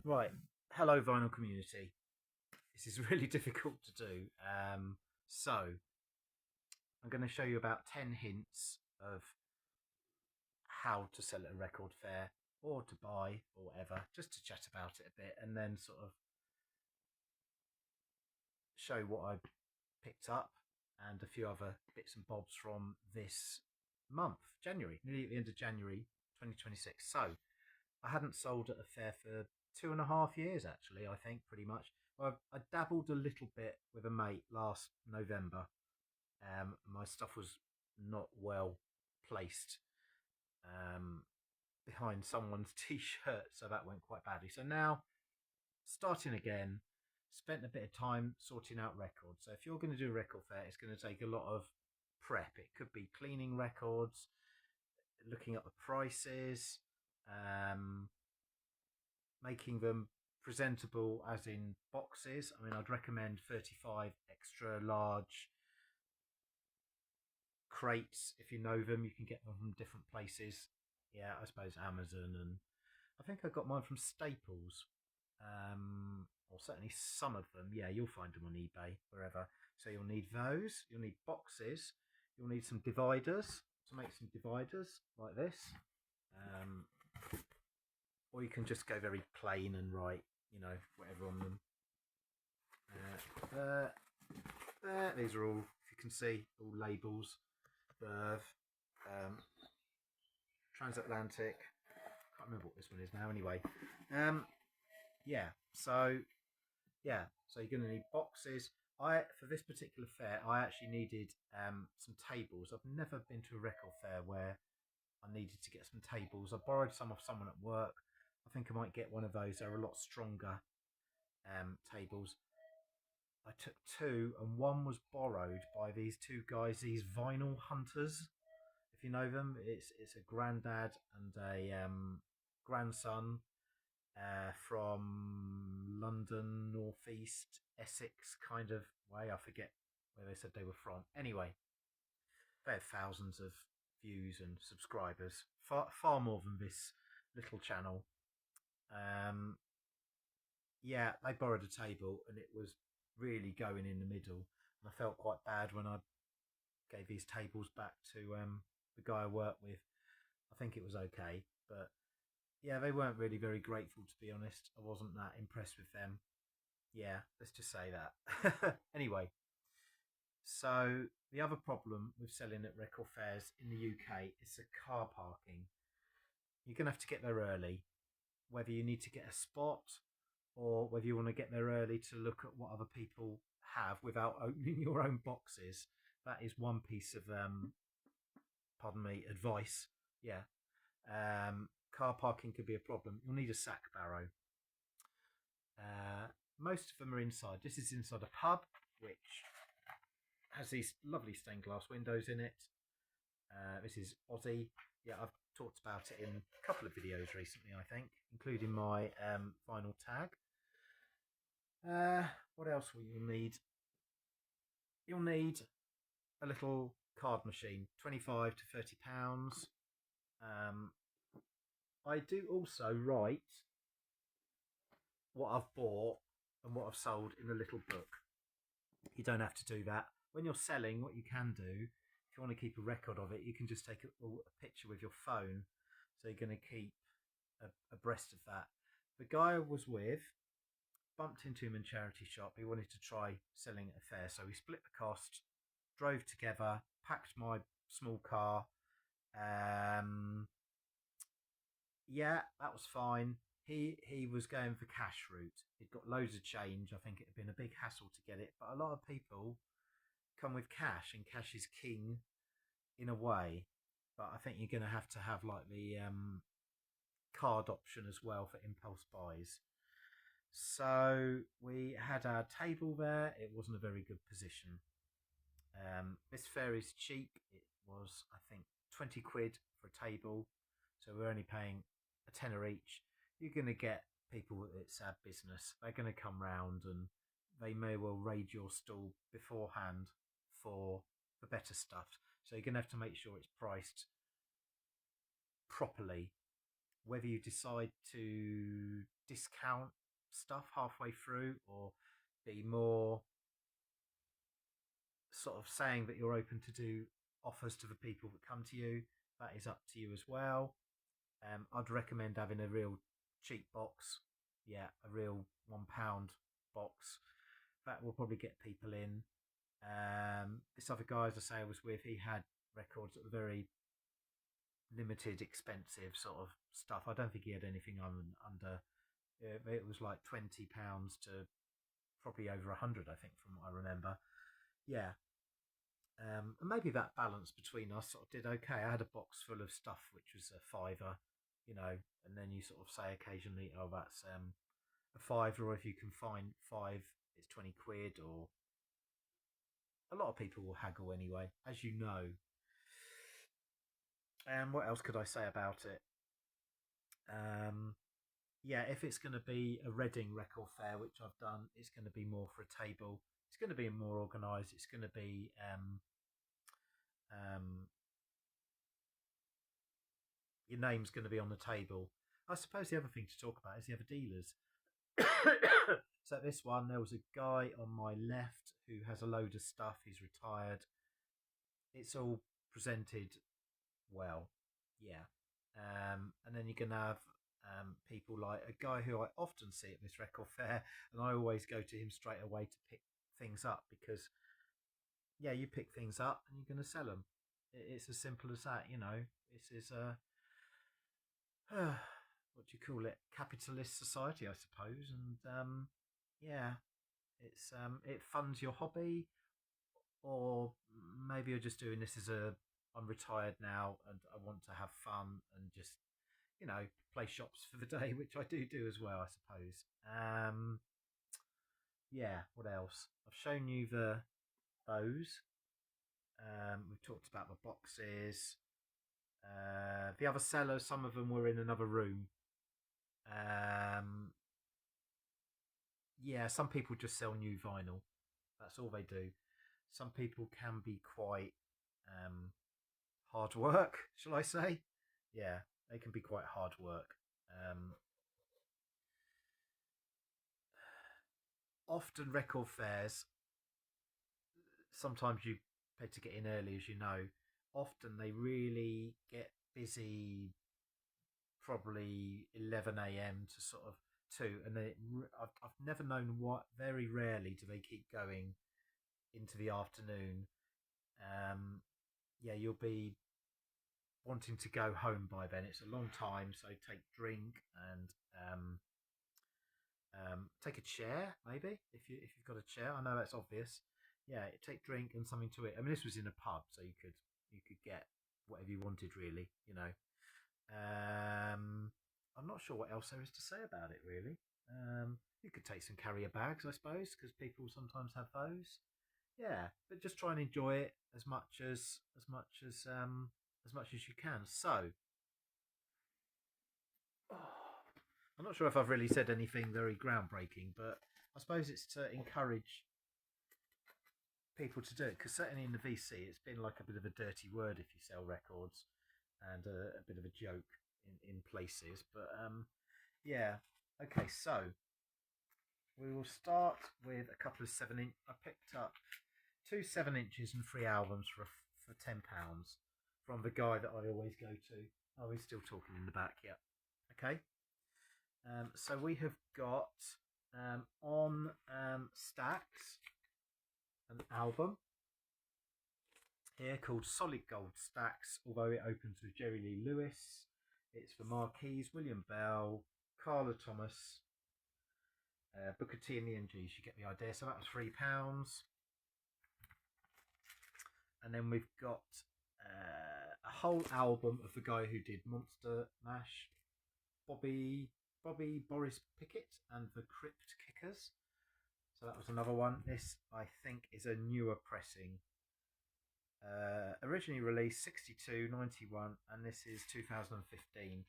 Right. Hello, vinyl community. This is really difficult to do. So, I'm going to show you about 10 hints of how to sell at a record fair or to buy or whatever, just to chat about it a bit and then sort of show what I picked up and a few other bits and bobs from this month, January, nearly at the end of January 2026. So, I hadn't sold at a fair for 2.5 years, actually, I think, pretty much. Well, I dabbled a little bit with a mate last November. My stuff was not well placed um, behind someone's t-shirt, so that went quite badly. So now, starting again, spent a bit of time sorting out records. So if you're going to do a record fair, it's going to take a lot of prep. It could be cleaning records, looking up the prices, um, making them presentable as in boxes. I mean, I'd recommend 35 extra large crates. If you know them, you can get them from different places. Yeah, I suppose Amazon, and I think I got mine from Staples, or certainly some of them. Yeah, you'll find them on eBay, wherever. So you'll need those. You'll need boxes. You'll need some dividers to make some dividers like this. Um, or you can just go very plain and write, whatever on them. There, there. These are all, if you can see, all labels. Verve, um, Transatlantic. Can't remember what this one is now. Anyway, um, yeah. So you're going to need boxes. For this particular fair, I actually needed some tables. I've never been to a record fair where I needed to get some tables. I borrowed some off someone at work. I think I might get one of those. They're a lot stronger tables. I took two, and one was borrowed by these two guys, these vinyl hunters. If you know them, it's a granddad and a grandson from London, northeast Essex kind of way. I forget where they said they were from. Anyway, they have thousands of views and subscribers, far more than this little channel. Um, yeah, they borrowed a table and it was really going in the middle. And I felt quite bad when I gave these tables back to the guy I work with. I think it was okay, but yeah, they weren't really very grateful, to be honest. I wasn't that impressed with them. Yeah, let's just say that. Anyway, so the other problem with selling at record fairs in the UK is the car parking. You're going to have to get there early, whether you need to get a spot or whether you want to get there early to look at what other people have without opening your own boxes. That is one piece of, pardon me, advice. Yeah. Car parking could be a problem. You'll need a sack barrow. Most of them are inside. This is inside a pub, which has these lovely stained glass windows in it. This is Aussie. Yeah, I've talked about it in a couple of videos recently, I think, including my final tag. What else will you need? You'll need a little card machine, 25 to £30. I do also write what I've bought and what I've sold in a little book. You don't have to do that. When you're selling, what you can do, if you want to keep a record of it, you can just take a picture with your phone. So you're going to keep abreast of that. The guy I was with bumped into him in charity shop. He wanted to try selling at a fair, so we split the cost, drove together, packed my small car. Yeah, that was fine. He was going for cash route. He'd got loads of change. I think it had been a big hassle to get it, but a lot of people come with cash, and cash is king in a way. But I think you're going to have like the card option as well for impulse buys. So we had our table there. It wasn't a very good position. This fair is cheap. It was, I think, 20 quid for a table. So we're only paying a tenner each. You're going to get people, it's our business. They're going to come round and they may well raid your stall beforehand for the better stuff. So you're going to have to make sure it's priced properly. Whether you decide to discount stuff halfway through, or be more sort of saying that you're open to do offers to the people that come to you. That is up to you as well. I'd recommend having a real cheap box. Yeah, a real £1 box. That will probably get people in. This other guy, as I say, I was with, he had records that were very limited, expensive sort of stuff. I don't think he had anything under. It was like £20 to probably over 100, I think, from what I remember. Yeah, and maybe that balance between us sort of did okay. I had a box full of stuff which was a fiver, and then you sort of say occasionally, oh, that's a fiver, or if you can find five, it's 20 quid, or a lot of people will haggle anyway, as you know. And what else could I say about it? Yeah, if it's going to be a Reading record fair, which I've done, it's going to be more for a table. It's going to be more organised. It's going to be um, your name's going to be on the table. I suppose the other thing to talk about is the other dealers. So this one, there was a guy on my left who has a load of stuff. He's retired. It's all presented well, yeah. And then you can have people like a guy who I often see at this record fair, and I always go to him straight away to pick things up because, yeah, you pick things up and you're going to sell them. It's as simple as that, This is a what do you call it? Capitalist society, I suppose, and yeah, it funds your hobby, or maybe you're just doing this as I'm retired now and I want to have fun and just play shops for the day, which I do as well, I suppose. Yeah, what else? I've shown you those. We've talked about the boxes. The other sellers, some of them were in another room. Yeah, some people just sell new vinyl. That's all they do. Some people can be quite hard work, shall I say? Yeah, they can be quite hard work. Often record fairs, sometimes you pay to get in early, as you know. Often they really get busy, probably 11 a.m. to sort of 2, and I've never known what. Very rarely do they keep going into the afternoon. Yeah, you'll be wanting to go home by then. It's a long time, so take drink and take a chair, maybe if you've got a chair. I know that's obvious. Yeah, take drink and something to eat. I mean, this was in a pub, so you could get whatever you wanted, really. I'm not sure what else there is to say about it, really. You could take some carrier bags, I suppose, because people sometimes have those. Yeah, but just try and enjoy it as much as you can. So, I'm not sure if I've really said anything very groundbreaking, but I suppose it's to encourage people to do it, because certainly in the VC, it's been like a bit of a dirty word if you sell records, and a bit of a joke in places. But yeah, okay. So we will start with a couple of 7-inch. I picked up 2 7-inches and 3 albums for £10 from the guy that I always go to. Oh, he's still talking in the back. Yeah. Okay. So we have got on Stax an album here called Solid Gold Stax, although it opens with Jerry Lee Lewis. It's for Marquise, William Bell, Carla Thomas, Booker T and the MGs. You get the idea. So that was £3. And then we've got a whole album of the guy who did Monster Mash, Bobby Boris Pickett and the Crypt Kickers. So that was another one. This, I think, is a newer pressing. Originally released 62, 91, and this is 2015.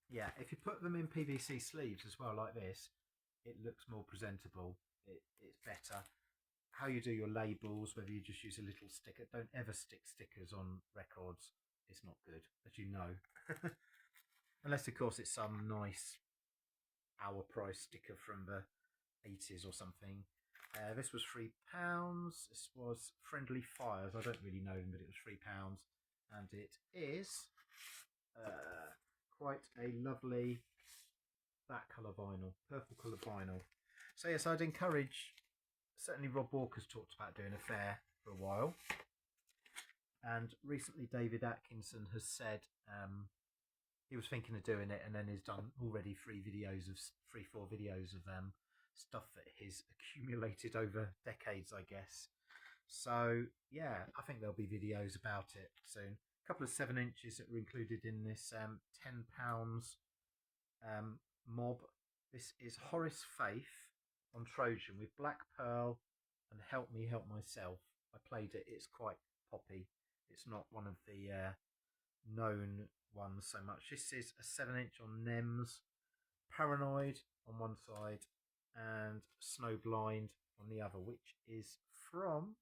Yeah, if you put them in PVC sleeves as well, like this, it looks more presentable. It's better. How you do your labels, whether you just use a little sticker. Don't ever stick stickers on records. It's not good, as you know. Unless, of course, it's some nice Our Price sticker from the 80s or something. This was £3. This was Friendly Fires. I don't really know them, but it was £3. And it is quite a lovely that colour vinyl, purple colour vinyl. So yes, I'd encourage, certainly Rob Walker's talked about doing a fair for a while. And recently David Atkinson has said he was thinking of doing it, and then he's done already 4 videos of stuff that he's accumulated over decades, I guess. So yeah, I think there'll be videos about it soon. A couple of 7 inches that were included in this £10 mob. This is Horace Faith on Trojan with Black Pearl and Help Me Help Myself. I played it. It's quite poppy. It's not one of the known ones so much. This is a 7-inch on NEMS, Paranoid on one side and Snowblind on the other, which is from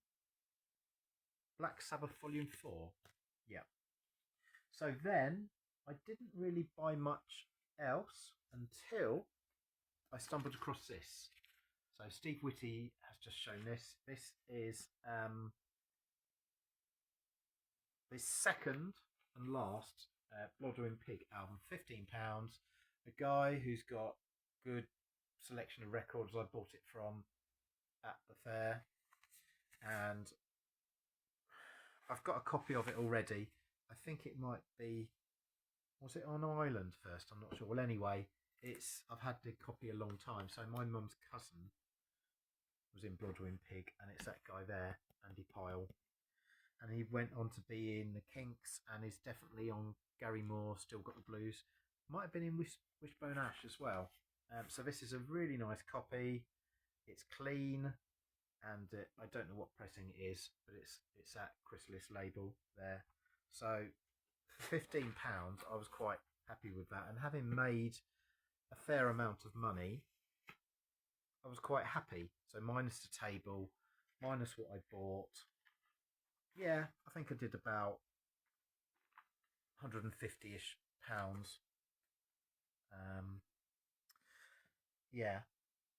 Black Sabbath Volume 4. Yeah. So then I didn't really buy much else until I stumbled across this. So Steve Whitty has just shown this. This is the second and last Blodwyn Pig album, £15. A guy who's got good selection of records. I bought it from at the fair, and I've got a copy of it already. I think it might be, was it on Ireland first? I'm not sure. Well, anyway, I've had the copy a long time. So my mum's cousin was in Blodwyn Pig, and it's that guy there, Andy Pyle. And he went on to be in the Kinks, and is definitely on Gary Moore, Still Got the Blues. Might have been in Wishbone Ash as well. So this is a really nice copy. It's clean, and I don't know what pressing it is, but it's that Chrysalis label there. So for £15, I was quite happy with that. And having made a fair amount of money, I was quite happy. So minus the table, minus what I bought. Yeah, I think I did about 150-ish pounds. Yeah,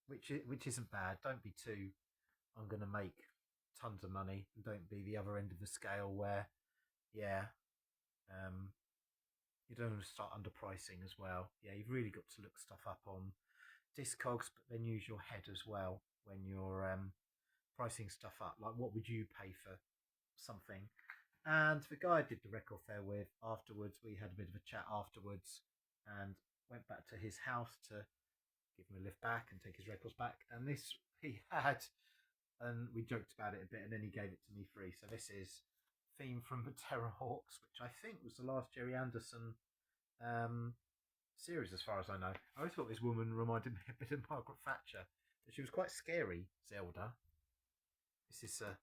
which isn't bad. Don't be too, I'm going to make tons of money. And don't be the other end of the scale where, yeah, you don't want to start underpricing as well. Yeah, you've really got to look stuff up on Discogs, but then use your head as well when you're pricing stuff up. Like, what would you pay for something? And the guy I did the record fair with afterwards, we had a bit of a chat afterwards, and went back to his house to give him a lift back and take his records back. And this he had, and we joked about it a bit, and then he gave it to me free. So this is Theme from the Terrorhawks, which I think was the last Jerry Anderson series, as far as I know. I always thought this woman reminded me a bit of Margaret Thatcher, but she was quite scary, Zelda. This is a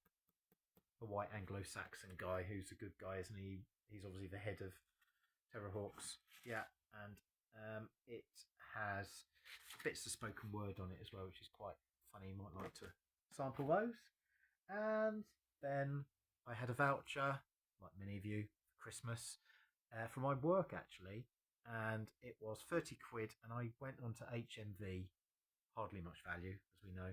white Anglo-Saxon guy who's a good guy, isn't he? He's obviously the head of Terrorhawks. Yeah, and it has bits of spoken word on it as well, which is quite funny. You might like to sample those. And then I had a voucher, like many of you, for Christmas, for my work actually, and it was 30 quid, and I went on to HMV, hardly much value as we know,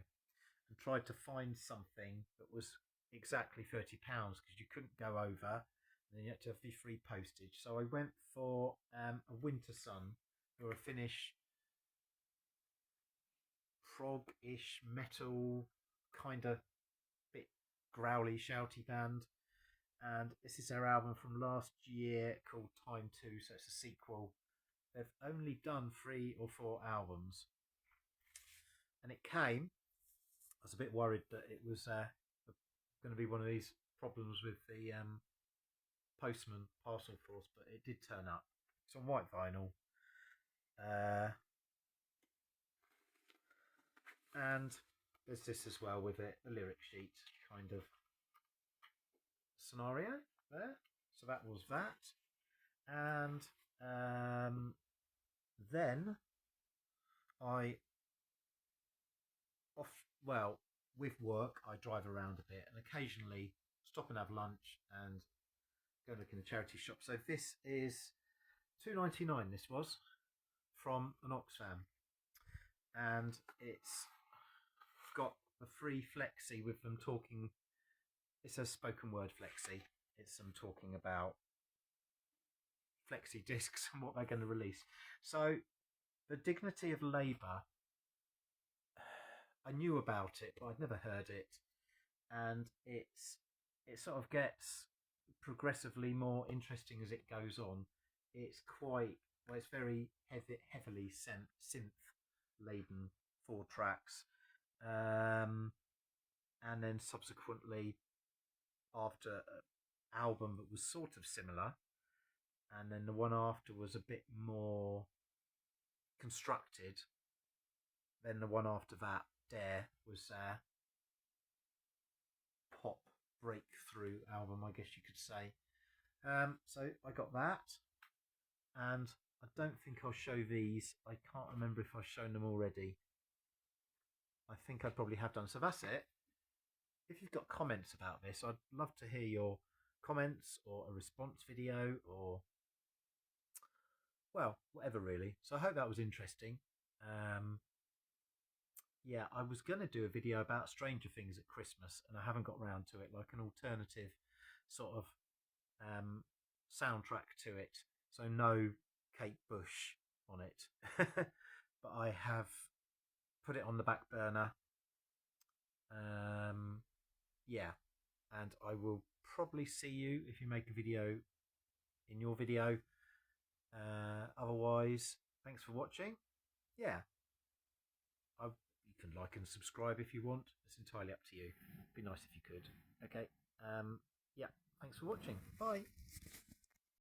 and tried to find something that was exactly £30 because you couldn't go over, and then you had to have the free postage. So I went for a Winter Sun, who are a Finnish prog-ish metal kind of bit growly, shouty band, and this is their album from last year called Time 2, so it's a sequel. They've only done 3 or 4 albums, and it came, I was a bit worried that it was going to be one of these problems with the postman parcel force, but it did turn up. It's on white vinyl, and there's this as well with it, the lyric sheet kind of scenario there. So that was that, and then I with work I drive around a bit and occasionally stop and have lunch and go look in the charity shop. So this is £2.99. This was from an Oxfam, and it's got the free flexi with them talking. It's a spoken word flexi. It's them talking about flexi discs and what they're going to release. So the Dignity of Labour, I knew about it, but I'd never heard it, and it sort of gets progressively more interesting as it goes on. It's quite well, it's very heavily synth laden, 4 tracks, and then subsequently after an album that was sort of similar, and then the one after was a bit more constructed. Then the one after that, Dare, was a pop breakthrough album, I guess you could say. So I got that, and I don't think I'll show these. I can't remember if I've shown them already. I think I probably have done. So that's it. If you've got comments about this, I'd love to hear your comments or a response video or, well, whatever really. So I hope that was interesting. Yeah, I was going to do a video about Stranger Things at Christmas, and I haven't got round to it, like an alternative sort of soundtrack to it. So no Kate Bush on it. But I have put it on the back burner. Yeah, and I will probably see you if you make a video in your video. Otherwise, thanks for watching. Yeah, you can like and subscribe if you want. It's entirely up to you. It'd be nice if you could. Okay. Yeah, thanks for watching. Bye.